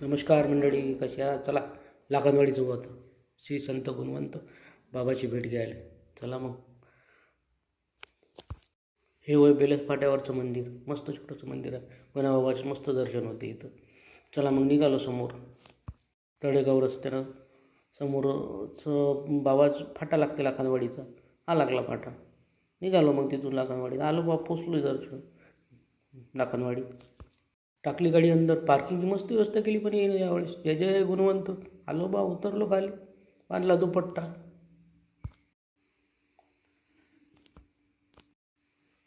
नमस्कार मंडळी, कशी आहात? चला लाखनवाडी जाऊ आता. श्री संत गुणवंत बाबाची भेट घ्यायला. चला मग. हे होय बेलस फाट्यावरचं मंदिर, मस्त छोटंसं मंदिर आहे. गणाबाबाचे मस्त दर्शन होते इथं. चला मग निघालो समोर तळेगाव रस्त्यानं. समोरच बाबाचा फाटा लागते लाखनवाडीचा. हा लागला फाटा. निघालो मग तिथून लाखनवाडी. आलो बा, पोचलो दर्शन लाखनवाडी. टाकली गाडी अंदर. पार्किंगची मस्त व्यवस्था केली पण येईल यावेळेस. जय जय गुणवंत. आलो बा, उतरलो खाली, बांधला दुपट्टा.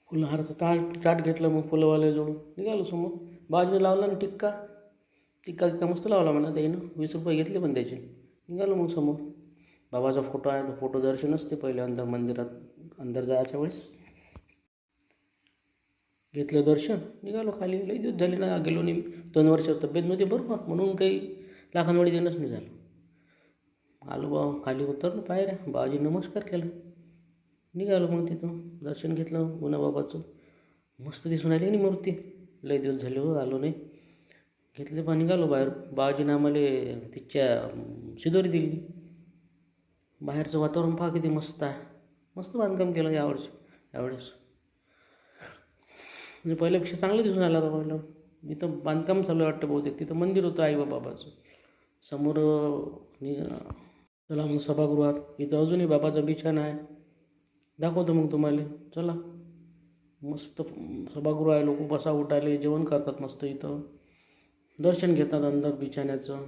फुलहारचं चाट घेतलं मग फुलवाल्याजवळून. निघालो समोर. बाजूने लावला ना टिक्का टिक्का मस्त लावला म्हणा त्यानं. 20 रुपये घेतले पण त्याचे. निघालो मग समोर. बाबाचा फोटो आहे, तो फोटो दर्शन असते पहिले अंदर मंदिरात अंदर जायच्या वेळेस. घेतलं दर्शन, निघालो खाली. लई दिवस झाले ना गेलो नाही. 2 वर्ष तब्येत नव्हती बरोबर, म्हणून काही लाखनवाडी देणंच नाही झालं. आलो बा, खाली उतरलो पायऱ्या. बाबाजी नमस्कार केला. निघालो मग तिथं. दर्शन घेतलं गुणाबाबाचं. मस्त दिसून आली नाही मूर्ती. लई दिवस झाले हो, आलो नाही. घेतले बा, निघालो बाहेर. बाबाजीनं आम्हाला तिच्या शिदोरी दिली. बाहेरचं वातावरण पहा किती मस्त आहे. मस्त बांधकाम केलं यावेळेस. म्हणजे पहिल्यापेक्षा चांगलं दिसून आलं आता पहिलं. इथं बांधकाम चालू आहे वाटतं बहुतेक. तिथं मंदिर होतं बाबाचं समोर. चला मग सभागृहात. इथं अजूनही बाबाचा बिछाना आहे, दाखवतो मग तुम्हाला. चला. मस्त सभागृह आहे. लोक बसा उठाले, जेवण करतात मस्त इथं. दर्शन घेतात अंदर बिछाण्याचं.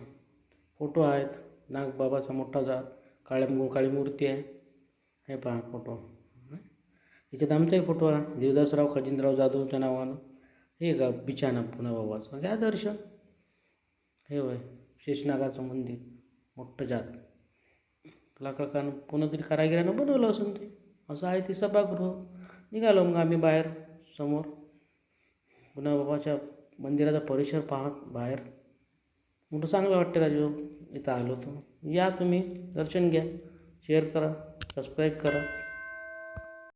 फोटो आहेत. नागबाबाचा मोठा काळी मूर्ती आहे. हे पहा फोटो. याच्यात आमचाही फोटो आहे, देवदासराव खजिनराव जाधवच्या नावानं. हे का बिछाना पुन्हा बाबाचं. घ्या दर्शन. हे होय शेषनागाचं मंदिर, मोठं जात. लाकडकानं कोणतरी कारागिरानं बनवलं असून ते. असं आहे ते सभागृह. निघालो मग आम्ही बाहेर समोर. पुन्हा बाबाच्या मंदिराचा परिसर पाहत बाहेर. मोठं चांगलं वाटतं राजू. इथं आलो तर या तुम्ही, दर्शन घ्या, शेअर करा, सबस्क्राईब करा.